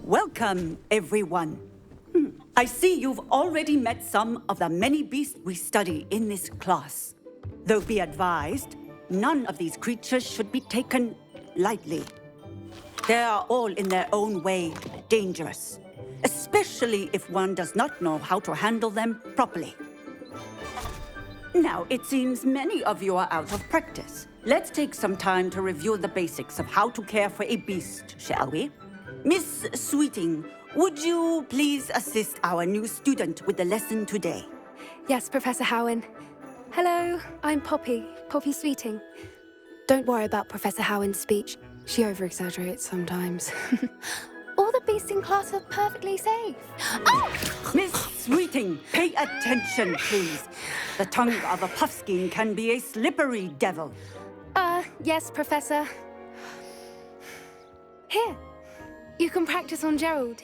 Welcome, everyone. I see you've already met some of the many beasts we study in this class. Though be advised, none of these creatures should be taken lightly. They are all in their own way dangerous, especially if one does not know how to handle them properly. Now, it seems many of you are out of practice. Let's take some time to review the basics of how to care for a beast, shall we? Miss Sweeting, would you please assist our new student with the lesson today? Yes, Professor Howen. Hello, I'm Poppy Sweeting. Don't worry about Professor Howen's speech. She over-exaggerates sometimes. All the beasts in class are perfectly safe. Oh! Miss Sweeting, pay attention, please. The tongue of a puffskein can be a slippery devil. Yes, Professor. Here, you can practice on Gerald.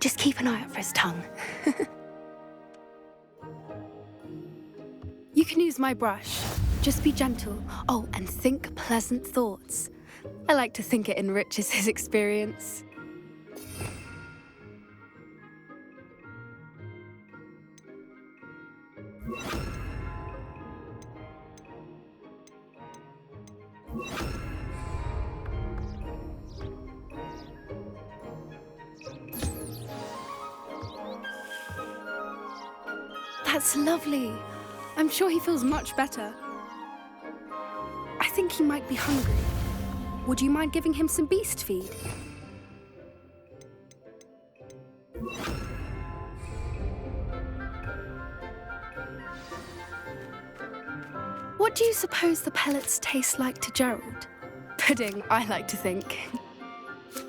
Just keep an eye out for his tongue. You can use my brush. Just be gentle. Oh, and think pleasant thoughts. I like to think it enriches his experience. That's lovely. I'm sure he feels much better. I think he might be hungry. Would you mind giving him some beast feed? What do you suppose the pellets taste like to Gerald? Pudding, I like to think.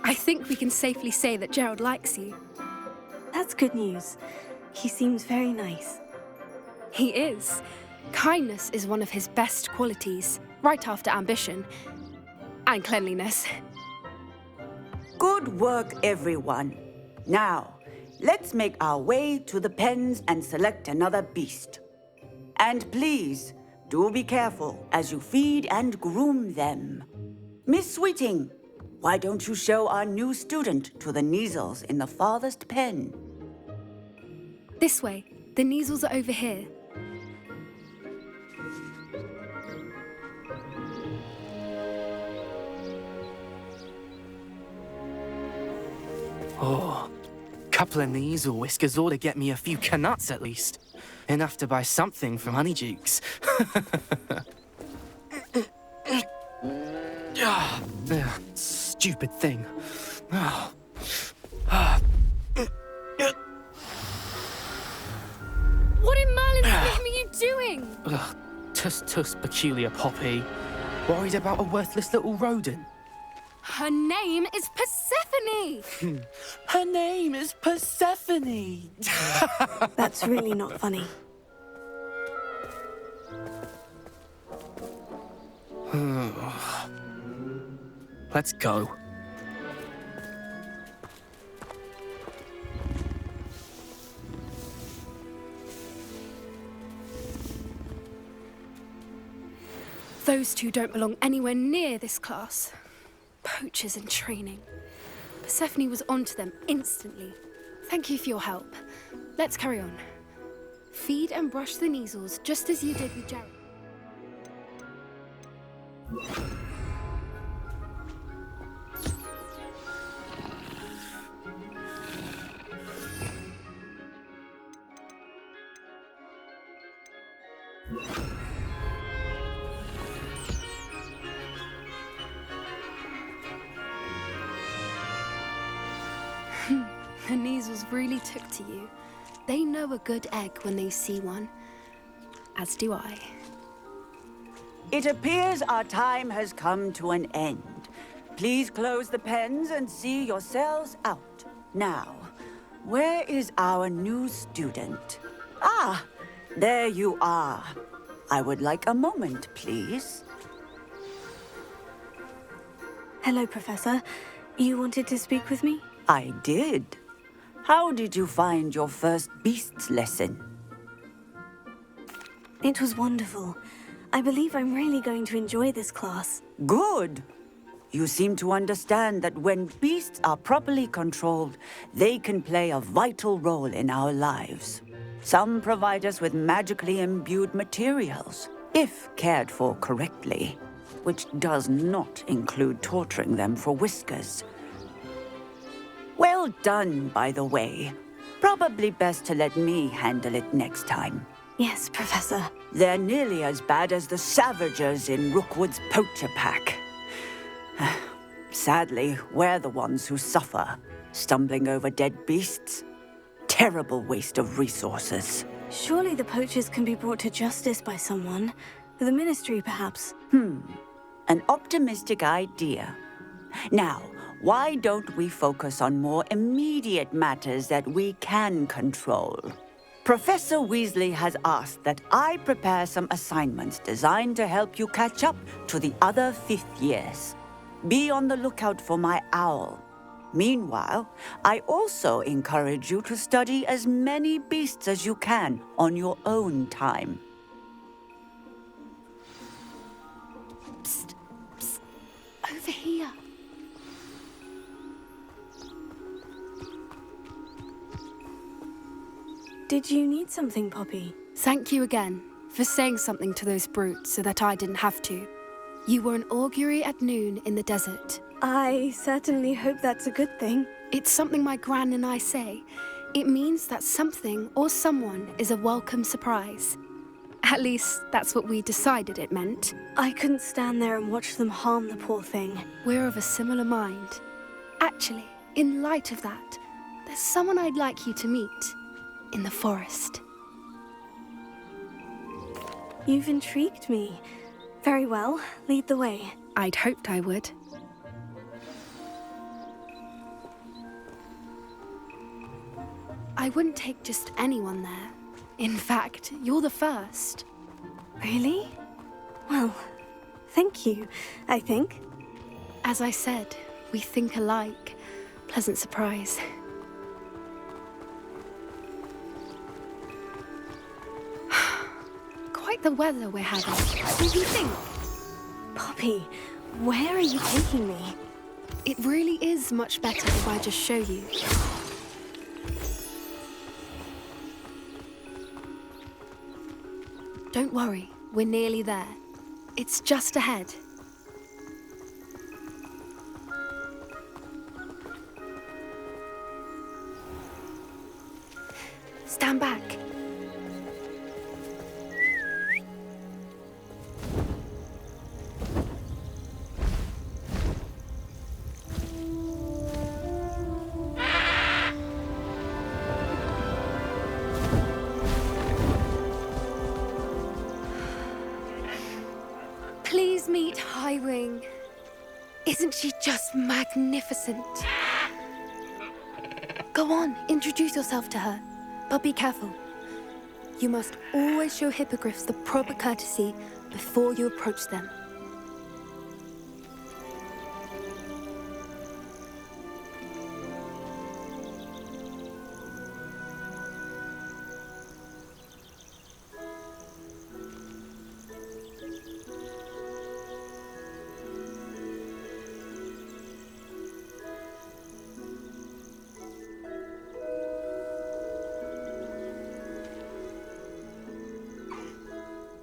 I think we can safely say that Gerald likes you. That's good news. He seems very nice. He is. Kindness is one of his best qualities, right after ambition and cleanliness. Good work, everyone. Now, let's make our way to the pens and select another beast. And please, do be careful as you feed and groom them. Miss Sweeting, why don't you show our new student to the Neasels in the farthest pen? This way. The Neasels are over here. Oh, couple of Neasel whiskers ought to get me a few canuts at least. Enough to buy something from Honeydukes. Stupid thing. What in Merlin's name are you doing? Tuss, peculiar Poppy. Worried about a worthless little rodent? Her name is Persephone! Her name is Persephone! That's really not funny. Let's go. Those two don't belong anywhere near this class. Poachers in training. Persephone was onto them instantly. Thank you for your help. Let's carry on. Feed and brush the Neasels just as you did with Gerald. The Neasels really took to you. They know a good egg when they see one. As do I. It appears our time has come to an end. Please close the pens and see yourselves out. Now, where is our new student? Ah, there you are. I would like a moment, please. Hello, Professor. You wanted to speak with me? I did. How did you find your first beasts lesson? It was wonderful. I believe I'm really going to enjoy this class. Good. You seem to understand that when beasts are properly controlled, they can play a vital role in our lives. Some provide us with magically imbued materials, if cared for correctly, which does not include torturing them for whiskers. Well done, by the way. Probably best to let me handle it next time. Yes, Professor. They're nearly as bad as the Savagers in Rookwood's poacher pack. Sadly, we're the ones who suffer, stumbling over dead beasts. Terrible waste of resources. Surely the poachers can be brought to justice by someone. The Ministry, perhaps. An optimistic idea. Now, why don't we focus on more immediate matters that we can control? Professor Weasley has asked that I prepare some assignments designed to help you catch up to the other fifth years. Be on the lookout for my owl. Meanwhile, I also encourage you to study as many beasts as you can on your own time. Psst, psst. Over here. Did you need something, Poppy? Thank you again for saying something to those brutes so that I didn't have to. You were an augury at noon in the desert. I certainly hope that's a good thing. It's something my gran and I say. It means that something or someone is a welcome surprise. At least, that's what we decided it meant. I couldn't stand there and watch them harm the poor thing. We're of a similar mind. Actually, in light of that, there's someone I'd like you to meet. In the forest. You've intrigued me. Very well, lead the way. I'd hoped I would. I wouldn't take just anyone there. In fact, you're the first. Really? Well, thank you, I think. As I said, we think alike. Pleasant surprise. Quite the weather we're having. What do you think? Poppy, where are you taking me? It really is much better if I just show you. Don't worry, we're nearly there. It's just ahead. Stand back. Please meet Highwing. Isn't she just magnificent? Go on, introduce yourself to her. But be careful. You must always show hippogriffs the proper courtesy before you approach them.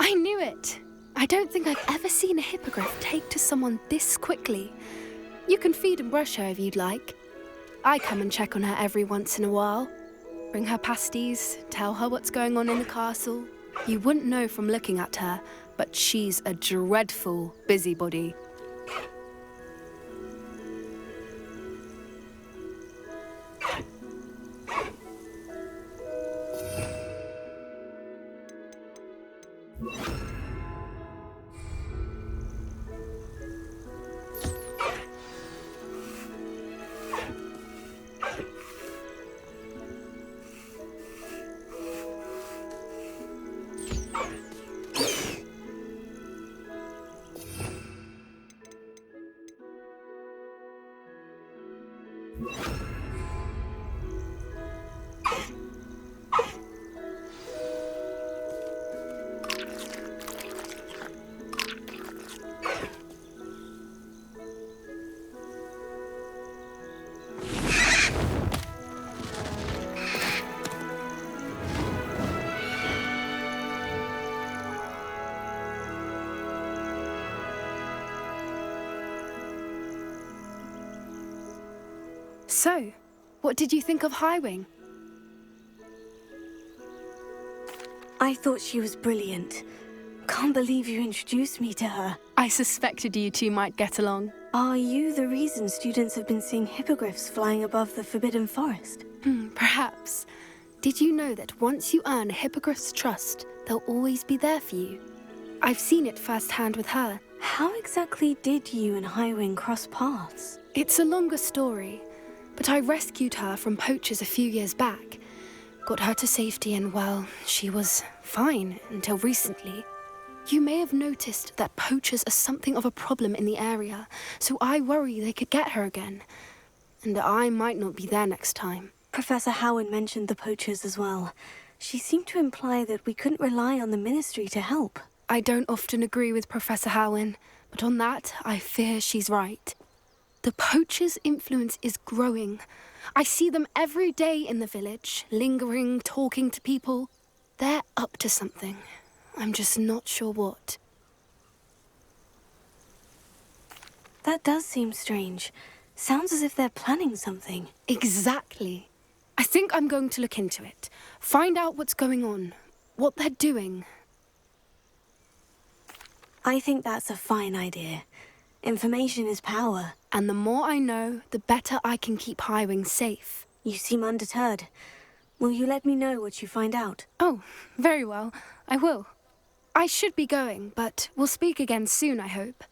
I knew it! I don't think I've ever seen a hippogriff take to someone this quickly. You can feed and brush her if you'd like. I come and check on her every once in a while. Bring her pasties, tell her what's going on in the castle. You wouldn't know from looking at her, but she's a dreadful busybody. So, what did you think of Highwing? I thought she was brilliant. Can't believe you introduced me to her. I suspected you two might get along. Are you the reason students have been seeing hippogriffs flying above the Forbidden Forest? Perhaps. Did you know that once you earn a hippogriff's trust, they'll always be there for you? I've seen it firsthand with her. How exactly did you and Highwing cross paths? It's a longer story, but I rescued her from poachers a few years back. Got her to safety and, well, she was fine until recently. You may have noticed that poachers are something of a problem in the area, so I worry they could get her again. And I might not be there next time. Professor Howard mentioned the poachers as well. She seemed to imply that we couldn't rely on the Ministry to help. I don't often agree with Professor Howin, but on that, I fear she's right. The poachers' influence is growing. I see them every day in the village, lingering, talking to people. They're up to something. I'm just not sure what. That does seem strange. Sounds as if they're planning something. Exactly. I think I'm going to look into it. Find out what's going on, what they're doing. I think that's a fine idea. Information is power. And the more I know, the better I can keep Highwing safe. You seem undeterred. Will you let me know what you find out? Oh, very well. I will. I should be going, but we'll speak again soon, I hope.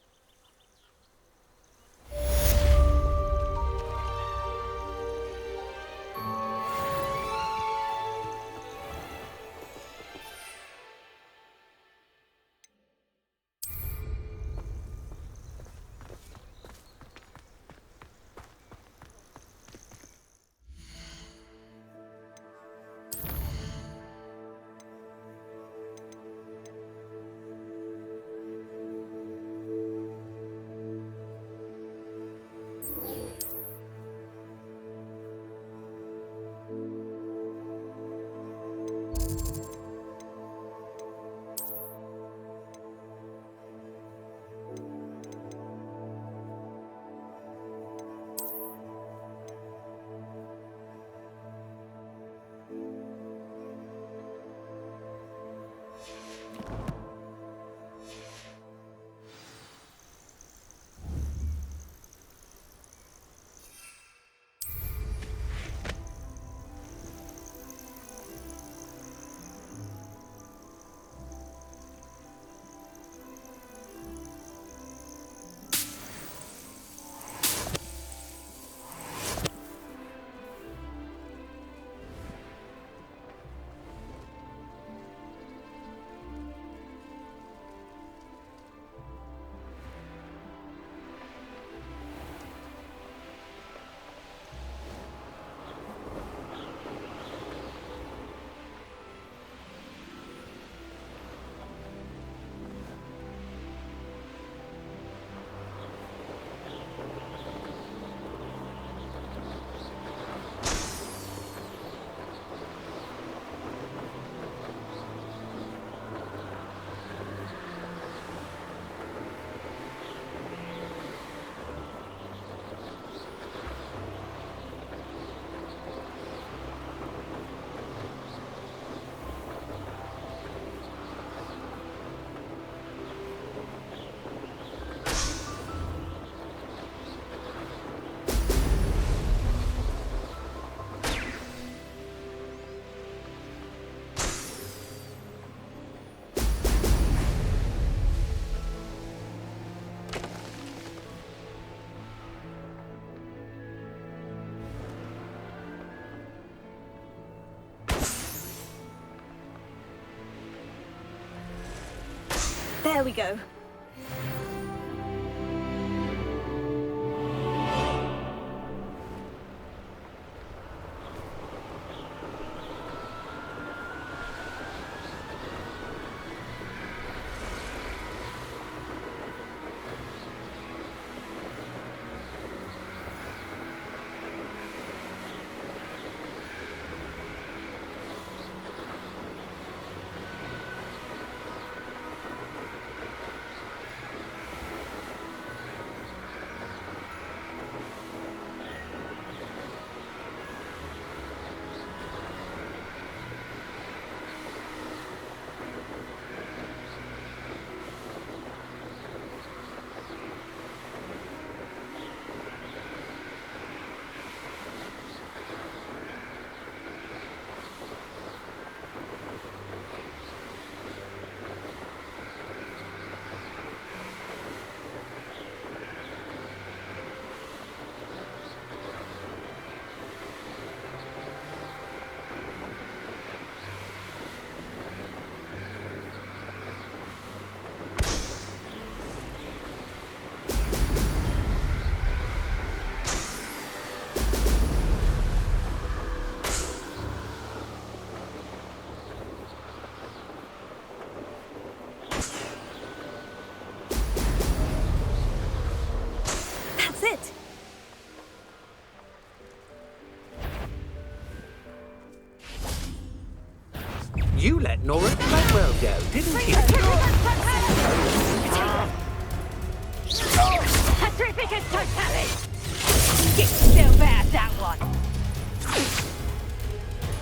There we go. You let Nora Blackwell go, didn't you? Petrificus totalis! Get still bad, that one!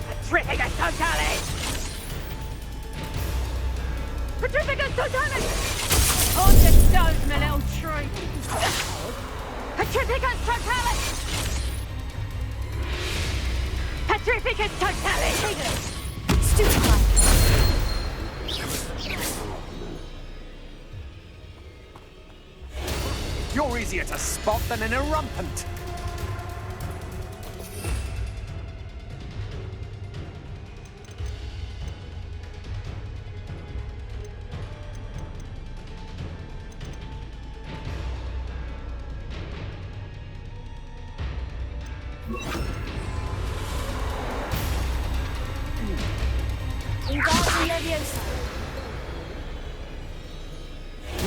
Petrificus totalis! Petrificus totalis! On the stones, my little tree! Petrificus totalis! Petrificus totalis! Stupefy. You're easier to spot than an irrumpant.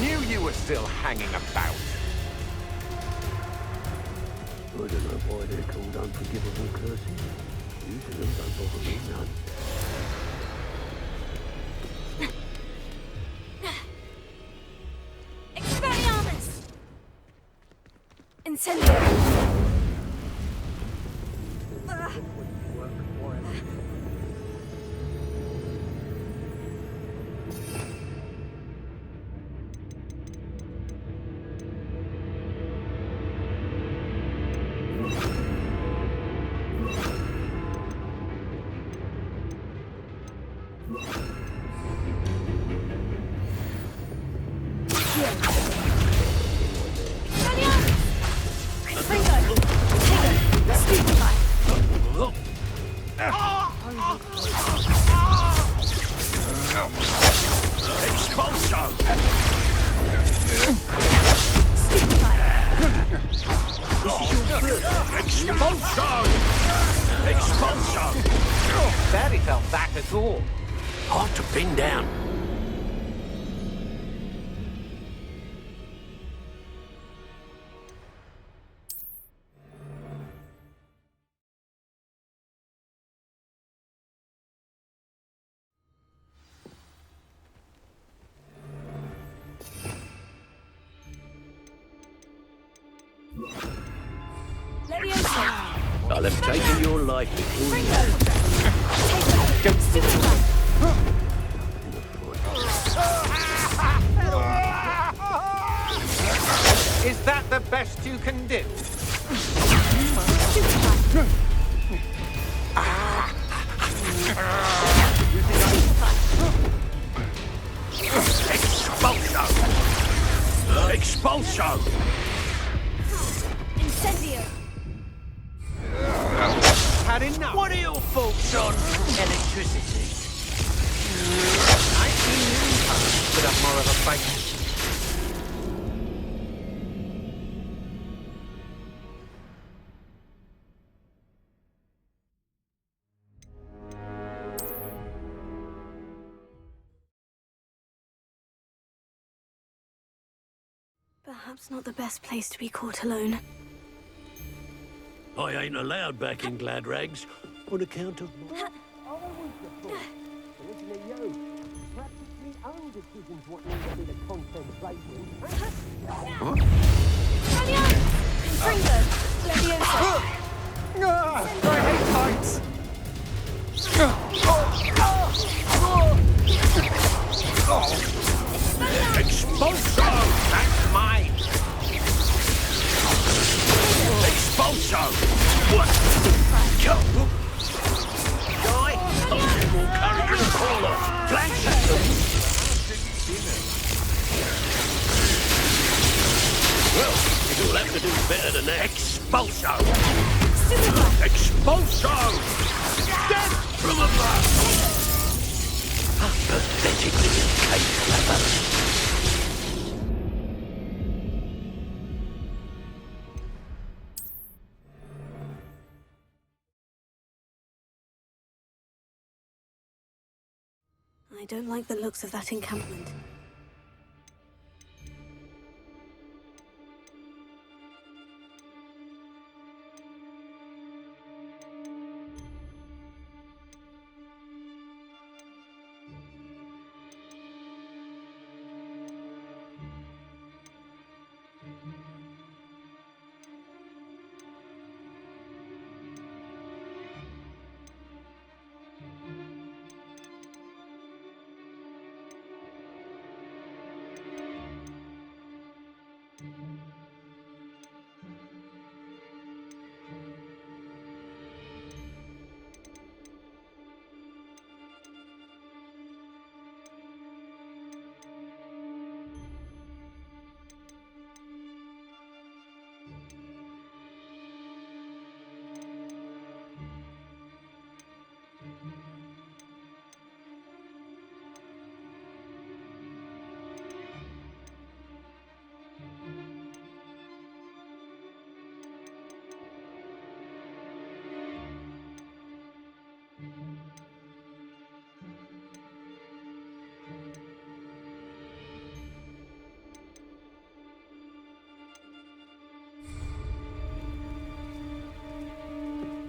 Knew you were still hanging about. I don't know why they're called unforgivable curses. Using them don't bother me none. Expelliarmus! Incendio! Barely felt that at all. Hard to pin down. I'll have taken your life before you. Is that the best you can do? Expulso! Expulso! Incendio! Had enough. What are your thoughts on electricity? I put up more of a fight. Perhaps not the best place to be caught alone. I ain't allowed back in Glad Rags on account of my... I hate heights. Expulso! That's mine! Expulso! What? Go! Die? Oh, more courage than a caller! Glance at them! Well, you'll have to do better than that. Expulso! Expulso! Death from above! A pathetic little cake flapper. I don't like the looks of that encampment.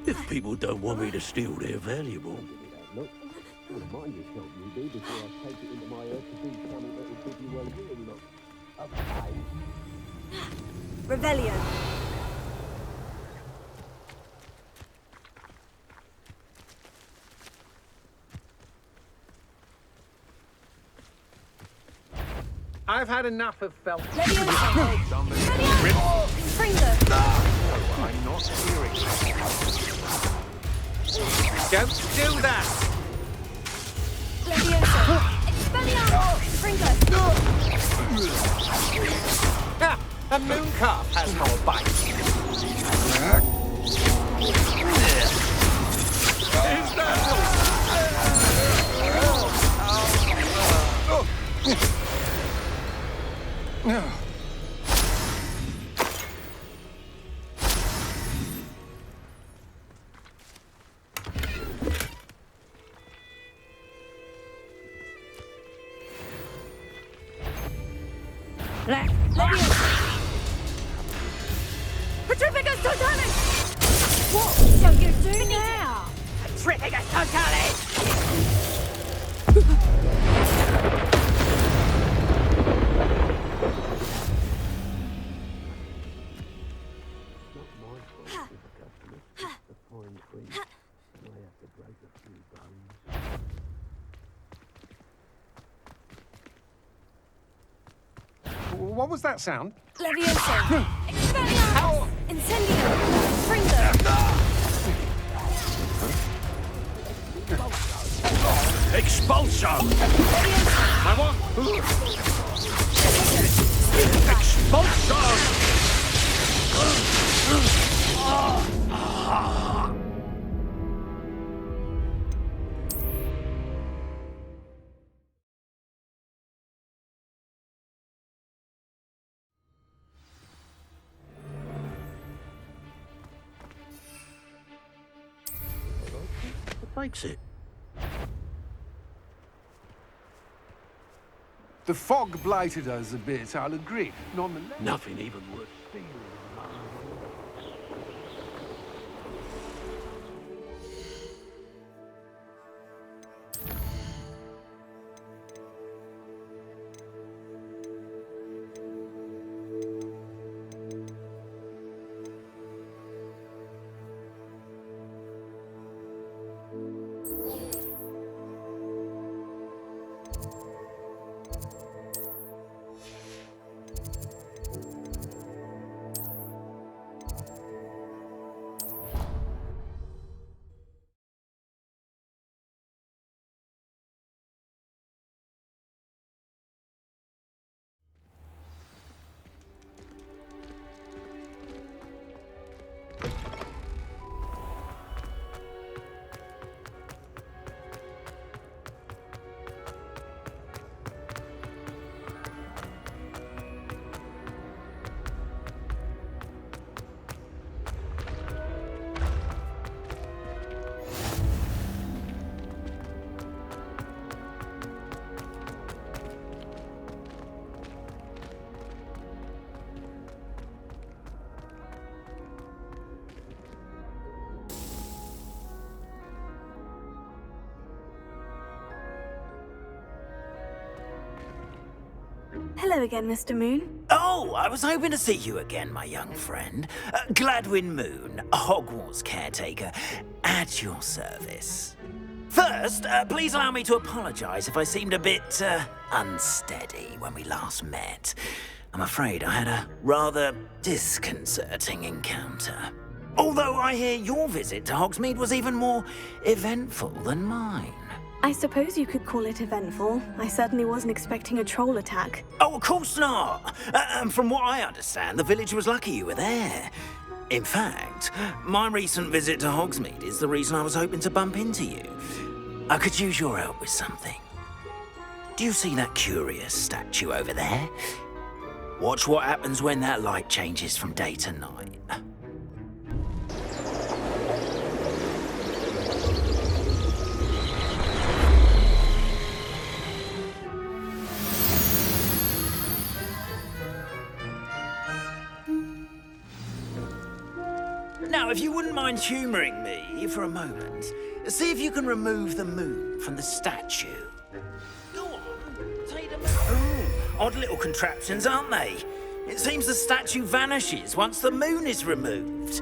If people don't want me to steal their valuable. Revelio. I've had enough of felt. Levioso. Fringo. I'm not hearing. Don't do that! Levioso. Expelliarmus. Fringo. Ah, a moon calf has more bite. Is that Petrificus totalis! What shall you do now? Petrificus totalis! What was that sound? Levioso. Expelliarmus. Incendio. Fringo. Expulsion! I want. Expulsion! What makes it? The fog blighted us a bit, I'll agree. Nonetheless. Nothing even worth stealing. Hello again, Mr. Moon. Oh, I was hoping to see you again, my young friend. Gladwin Moon, Hogwarts caretaker, at your service. First, please allow me to apologize if I seemed a bit, unsteady when we last met. I'm afraid I had a rather disconcerting encounter. Although I hear your visit to Hogsmeade was even more eventful than mine. I suppose you could call it eventful. I certainly wasn't expecting a troll attack. Oh, of course not. And from what I understand, the village was lucky you were there. In fact, my recent visit to Hogsmeade is the reason I was hoping to bump into you. I could use your help with something. Do you see that curious statue over there? Watch what happens when that light changes from day to night. Now, if you wouldn't mind humouring me for a moment, see if you can remove the moon from the statue. Go on, take the moon. Ooh, odd little contraptions, aren't they? It seems the statue vanishes once the moon is removed.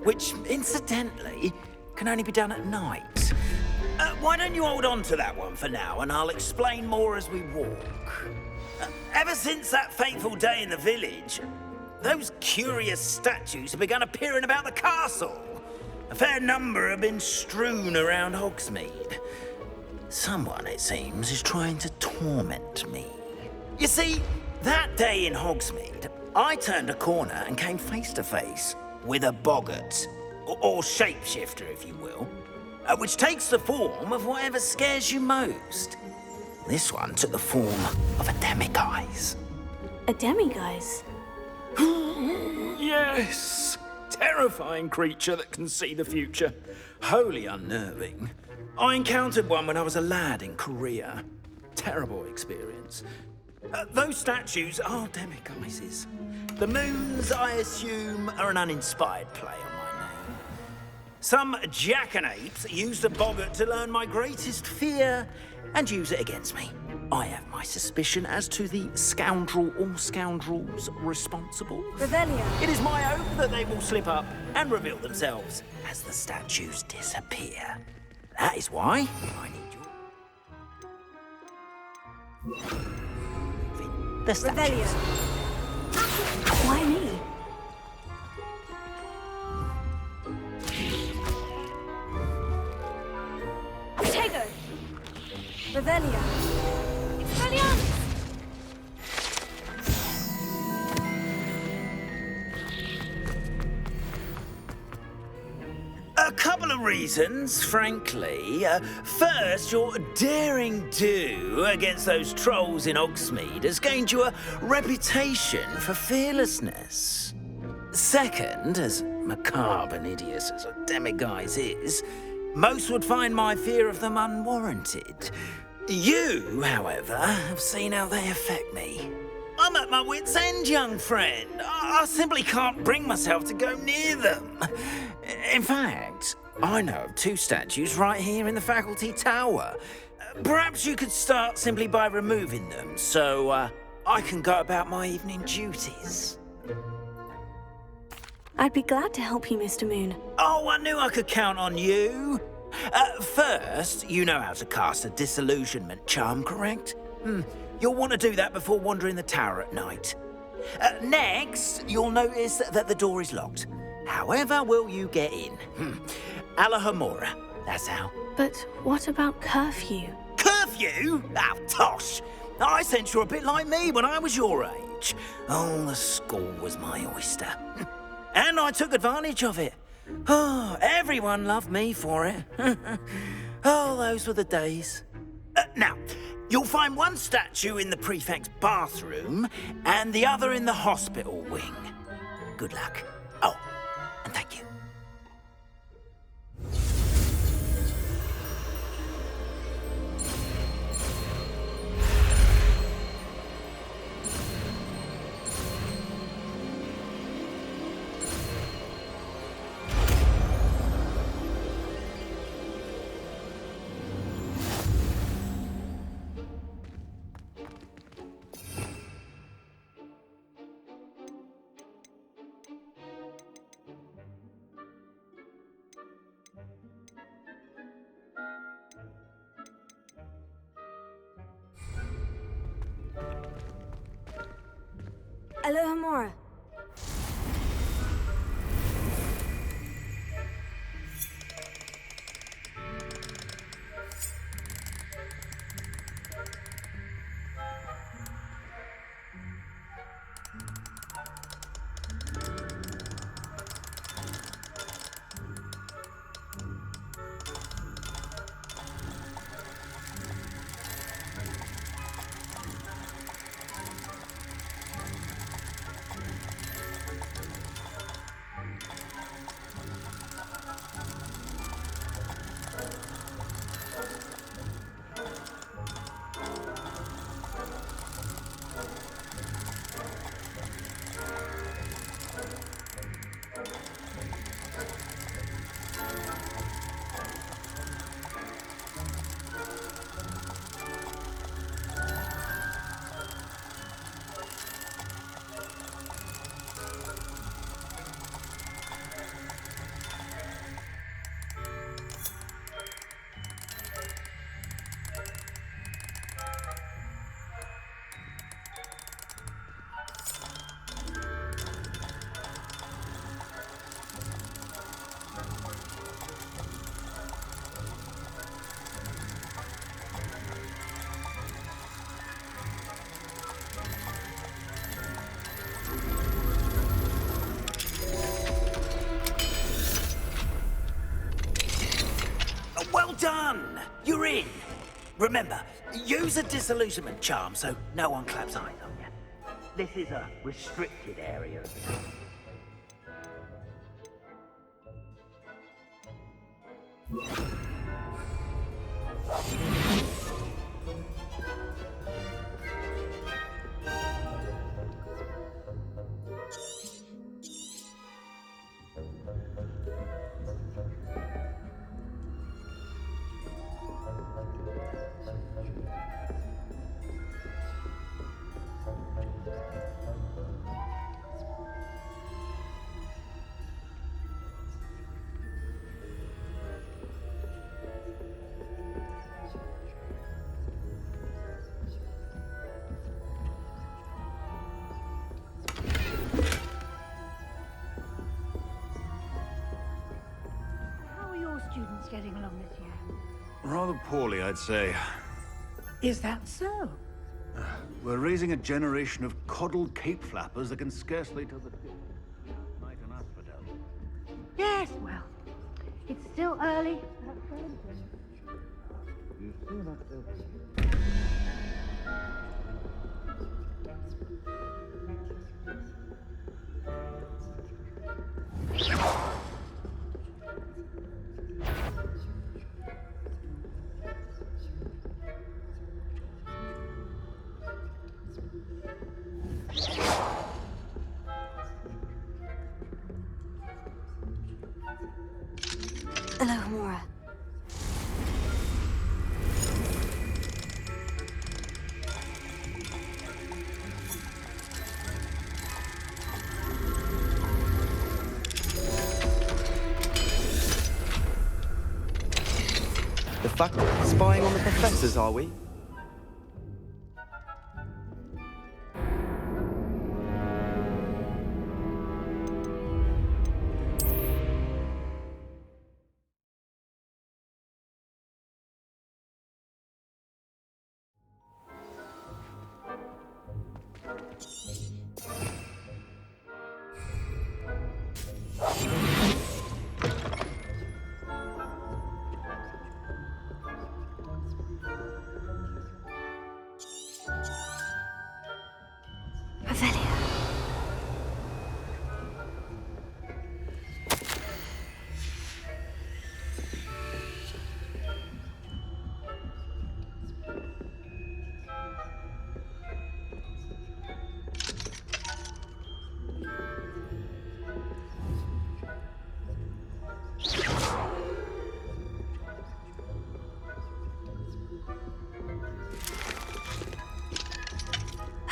Which, incidentally, can only be done at night. Why don't you hold on to that one for now, and I'll explain more as we walk. Ever since that fateful day in the village, those curious statues have begun appearing about the castle. A fair number have been strewn around Hogsmeade. Someone, it seems, is trying to torment me. You see, that day in Hogsmeade, I turned a corner and came face to face with a boggart, or shapeshifter, if you will, which takes the form of whatever scares you most. This one took the form of a demiguise. A demiguise? Yes! Terrifying creature that can see the future. Wholly unnerving. I encountered one when I was a lad in Korea. Terrible experience. Those statues are demiguises. The moons, I assume, are an uninspired play on my name. Some jackanapes used a boggart to learn my greatest fear and use it against me. I have my suspicion as to the scoundrel or scoundrels responsible. Revelio. It is my hope that they will slip up and reveal themselves as the statues disappear. That is why I need you. The statues. Revelio. Why me? Protego. Revelio. Expelliarmus. A couple of reasons, frankly. First, your daring do against those trolls in Hogsmeade has gained you a reputation for fearlessness. Second, as macabre and hideous as a demiguise is, most would find my fear of them unwarranted. You, however, have seen how they affect me. I'm at my wit's end, young friend. I simply can't bring myself to go near them. In fact, I know of two statues right here in the faculty tower. Perhaps you could start simply by removing them, so I can go about my evening duties. I'd be glad to help you, Mr. Moon. Oh, I knew I could count on you. First, you know how to cast a disillusionment charm, correct? You'll want to do that before wandering the tower at night. Next, you'll notice that the door is locked. However will you get in? Alahomora, that's how. But what about curfew? Curfew? Oh, tosh. I sense you're a bit like me when I was your age. Oh, the school was my oyster. And I took advantage of it. Oh, everyone loved me for it. Oh, those were the days. Now, you'll find one statue in the prefect's bathroom and the other in the hospital wing. Good luck. Oh, and thank you. Alohomora. Well done! You're in. Remember, use a disillusionment charm so no one claps eyes on you. This is a restricted area. How are your students getting along this year? Rather poorly, I'd say. Is that so? We're raising a generation of coddled cape flappers that can scarcely tell the difference. Night and asphodel. Yes, well, it's still early. You see that Alohomora. The fuck? Spying on the professors, are we?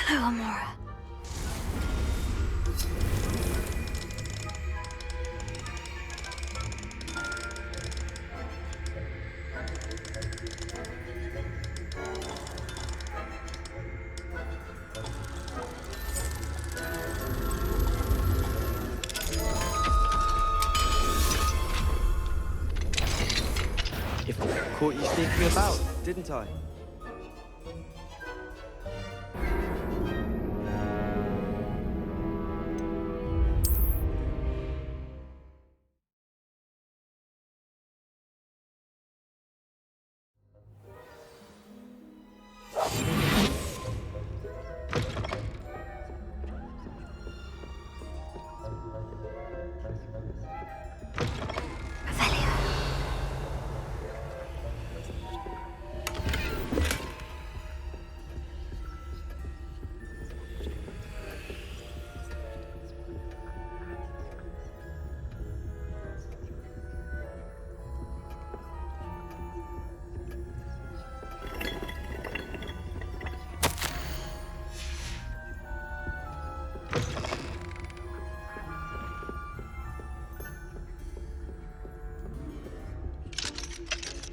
Alohomora. Caught you sneaking about, didn't I?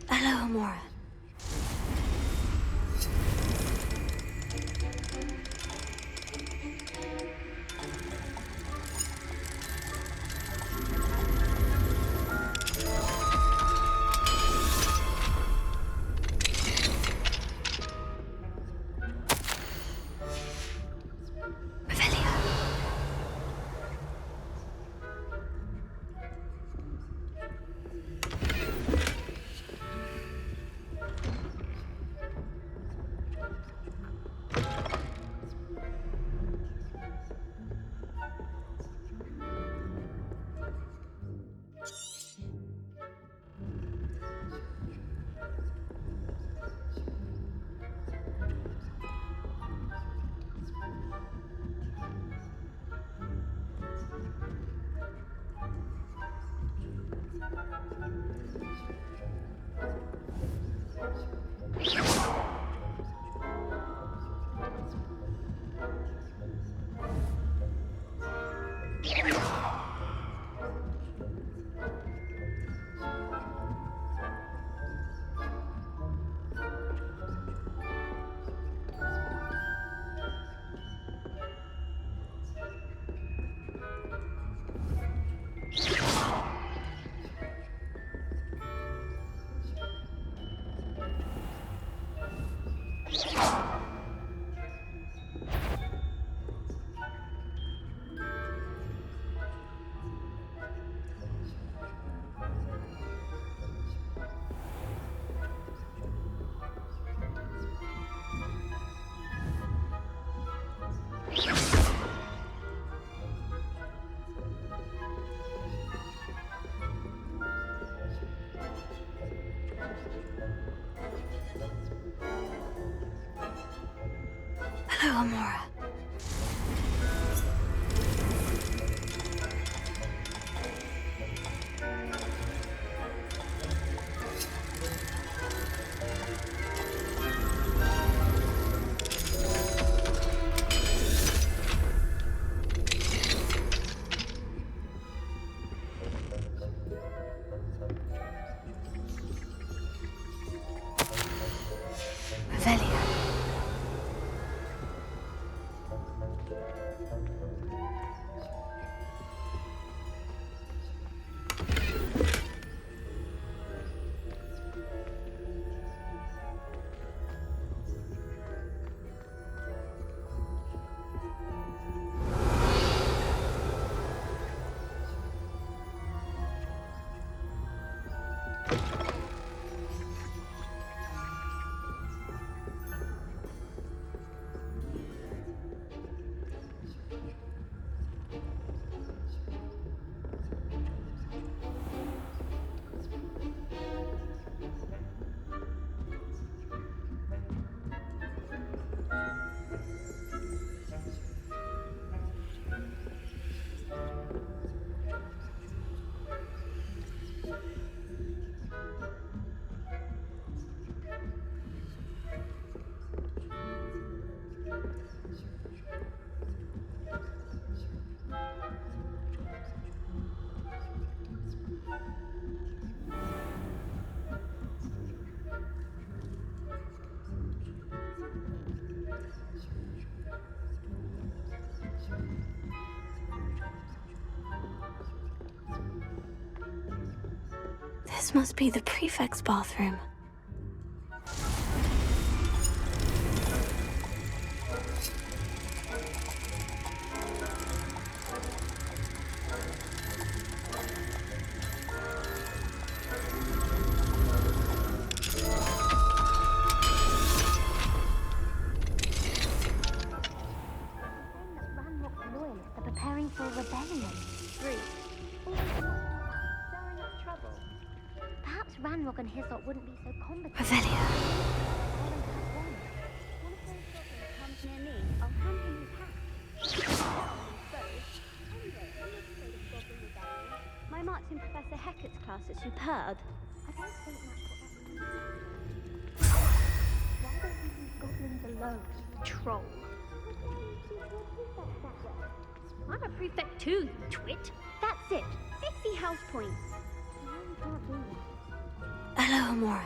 Alohomora. Amora. Revelio. This must be the prefect's bathroom. Loyalists are preparing for a rebellion. Stirring up trouble. Perhaps Ranrock and his lot wouldn't be so competent. Revelio. One of those goblins comes near me, I'll hand him his hat. My marks in Professor Hecat's class are superb. I don't think that's what that means. Why don't you leave goblins alone, troll? I'm a prefect too, you twit. That's it. 50 house points. You can't do that. Hello, Amora.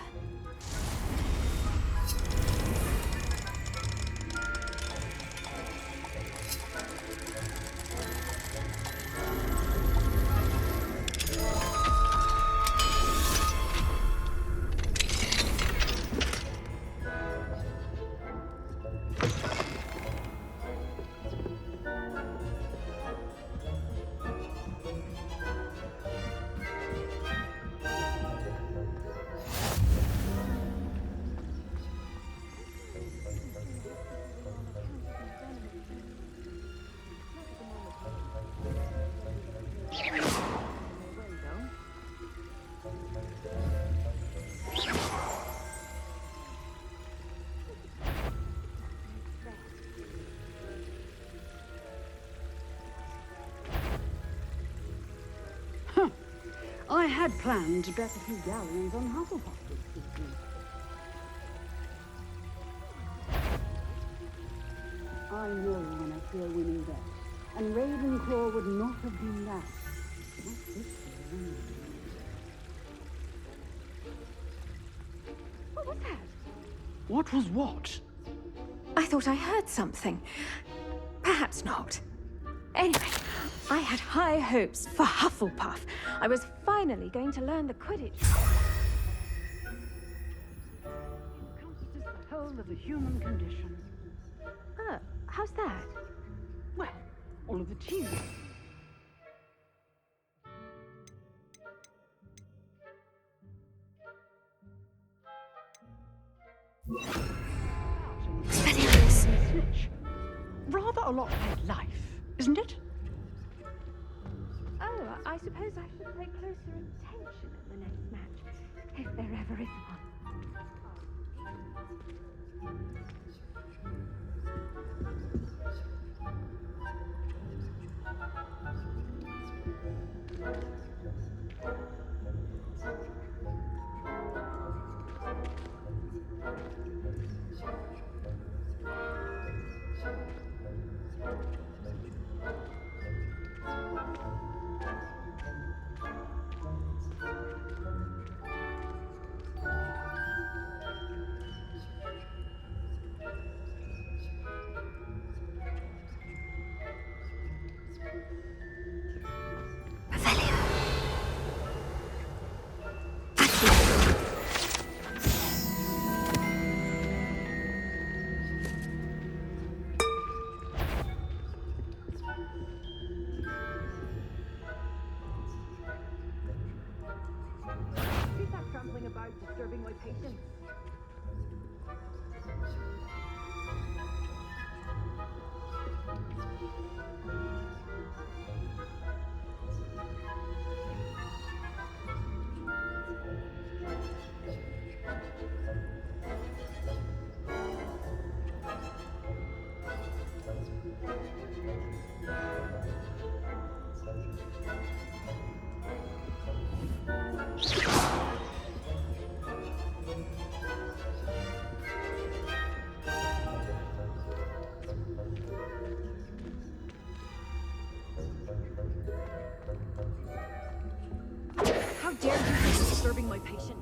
I had planned to dress a few galleons on Hufflepuff this evening. I know when I see a winning bet, and Ravenclaw would not have been that. Not this year, anyway. What was that? What was what? I thought I heard something. Perhaps not. Anyway, I had high hopes for Hufflepuff. I was finally going to learn the Quidditch. Encompasses the whole of the human condition. Oh, how's that? Well, all of the team. Snitch. Rather a lot like life, isn't it? Oh, I suppose I should pay closer attention in the next match, if there ever is one. Keep that trampling about, disturbing my patience. How dare you be disturbing my patience?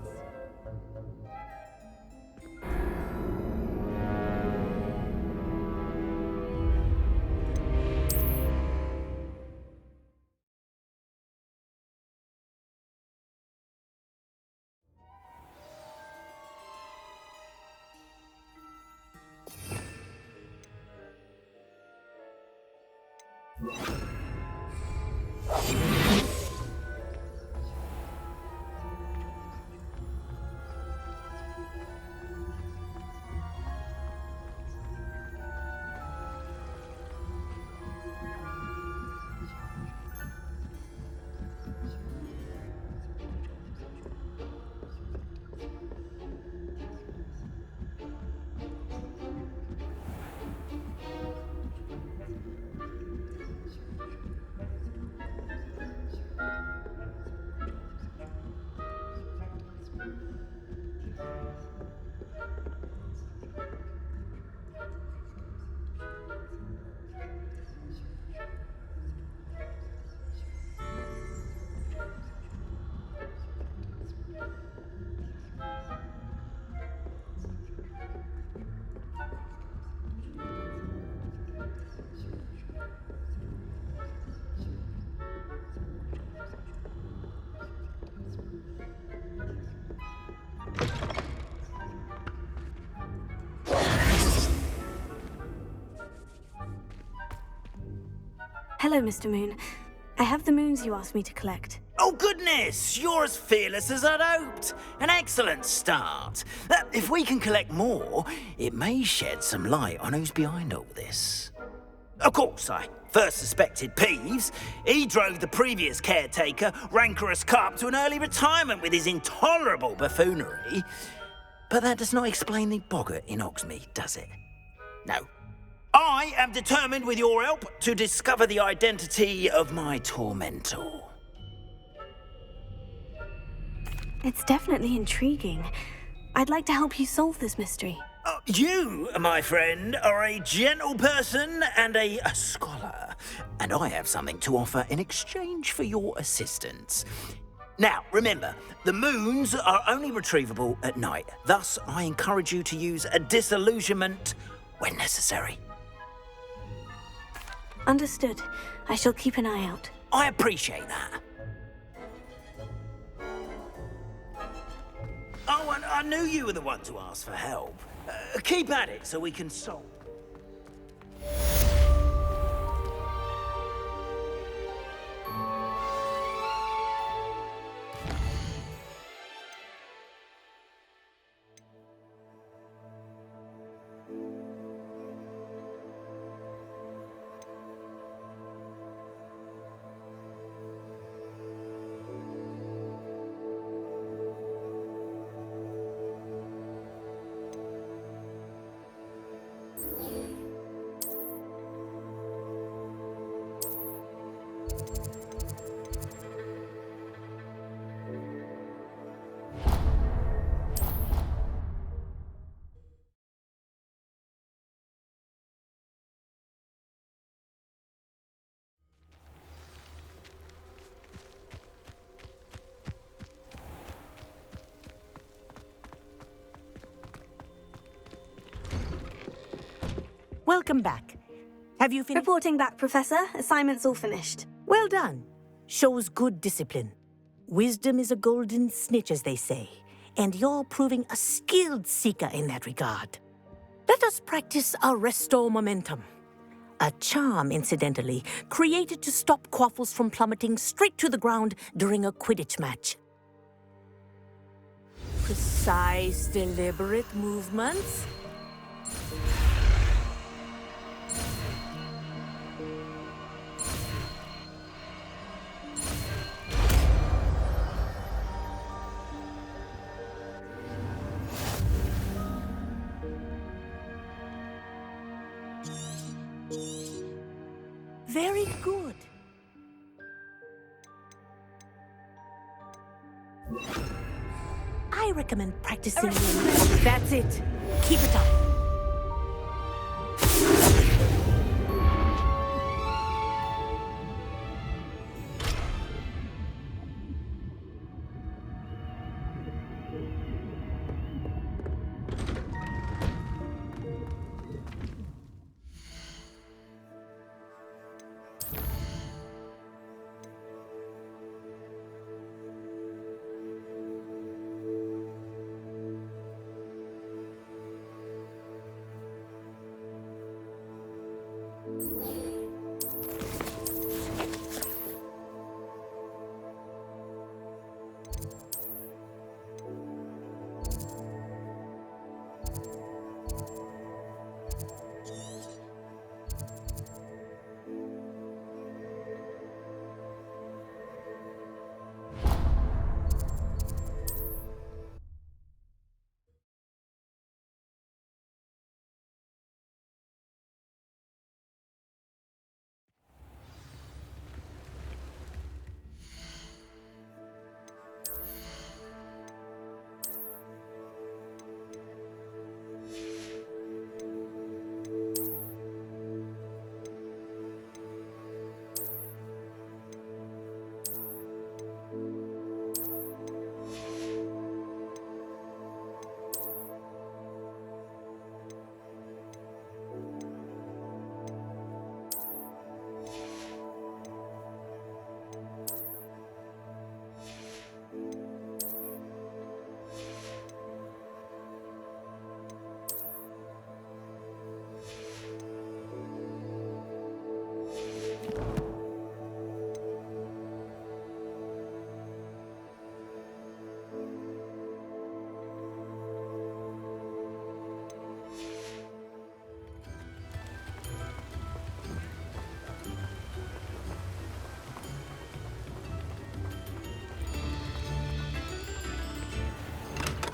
Hello, Mr. Moon. I have the moons you asked me to collect. Oh, goodness! You're as fearless as I'd hoped. An excellent start. If we can collect more, it may shed some light on who's behind all this. Of course, I first suspected Peeves. He drove the previous caretaker, Rancorous Carp, to an early retirement with his intolerable buffoonery. But that does not explain the boggart in Hogsmeade, does it? No. I am determined, with your help, to discover the identity of my tormentor. It's definitely intriguing. I'd like to help you solve this mystery. You, my friend, are a gentle person and a scholar, and I have something to offer in exchange for your assistance. Now, remember, the moons are only retrievable at night. Thus, I encourage you to use a disillusionment when necessary. Understood. I shall keep an eye out. I appreciate that. Oh, and I knew you were the one to ask for help. Keep at it so we can solve. Welcome back. Have you finished? Reporting back, Professor. Assignment's all finished. Well done. Shows good discipline. Wisdom is a golden snitch, as they say, and you're proving a skilled seeker in that regard. Let us practice our Restore Momentum. A charm, incidentally, created to stop Quaffles from plummeting straight to the ground during a Quidditch match. Precise, deliberate movements. Very good. I recommend practicing. That's it. Keep it up.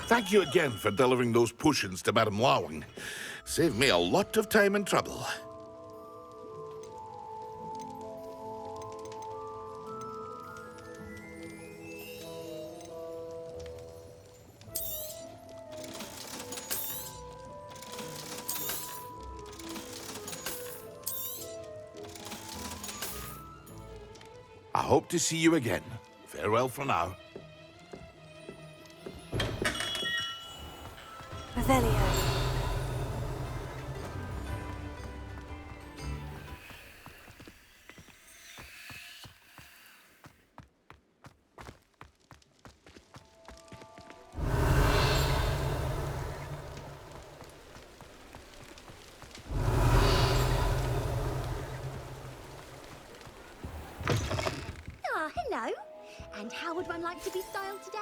Thank you again for delivering those potions to Madame Lawing. Saved me a lot of time and trouble. I hope to see you again. Farewell for now. Revelio. Ah, hello. And how would one like to be styled today?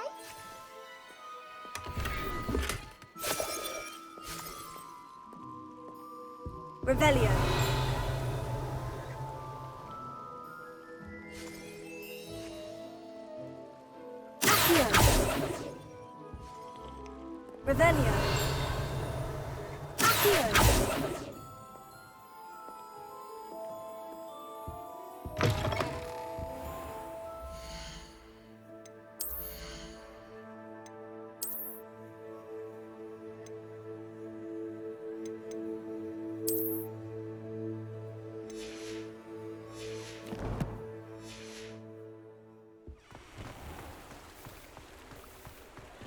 Revelio. Accio. Revelio. Accio.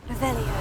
Revelio.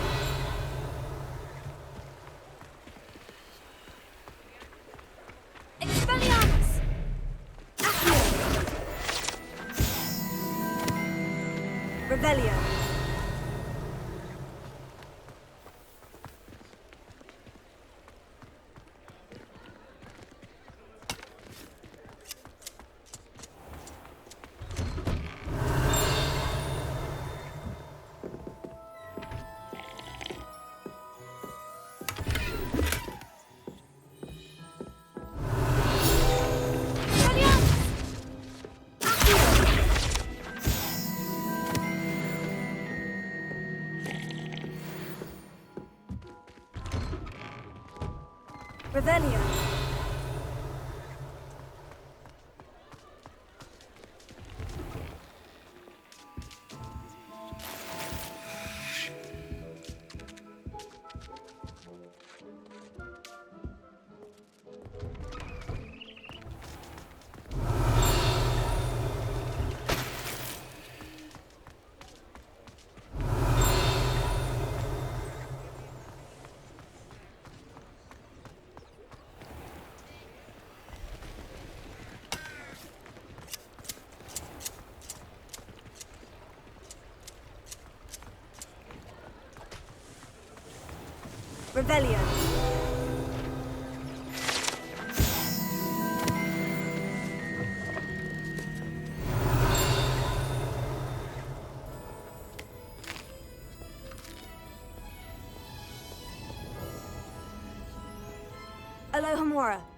Revelio. Revelio. Alohomora.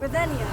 Revelio.